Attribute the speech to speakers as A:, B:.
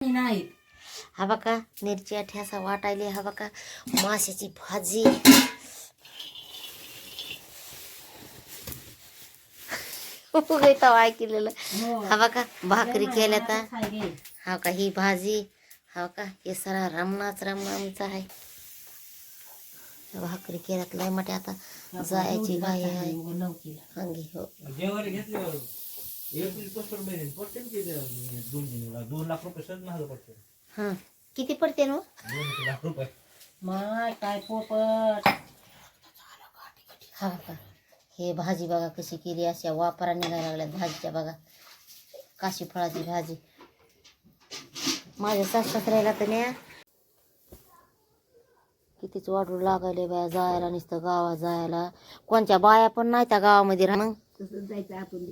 A: नाही
B: हा बघा मिरची ठ्यासा वाटायली. हा बघा माशाची भाजी. तवा केलेलं. हा बघा भाकरी केल्या तर. हा का ही भाजी. हा का हे सरा रमणाच रमणाचा आहे. भाकरी केल्यात लय मोठ्या आता जायची घाई आहे. हंगी हो
C: 2 लाख रुपये सहज महाग पडते.
B: हा किती पडते ना
C: 2 लाख रुपये
A: माय काय पोपट.
B: हा का हे भाजी बघा कशी केली. अशा वापरा निघायला लागल्यात भाजीच्या बघा. काशी फळाची भाजी. माझ्या सासऱ्याला तर न्या कितीच वाटू लागायले बाया जायला. नुसतं गावात जायला कोणत्या बाया पण नाही त्या गावामध्ये. मग
A: तसंच जायचं आपण.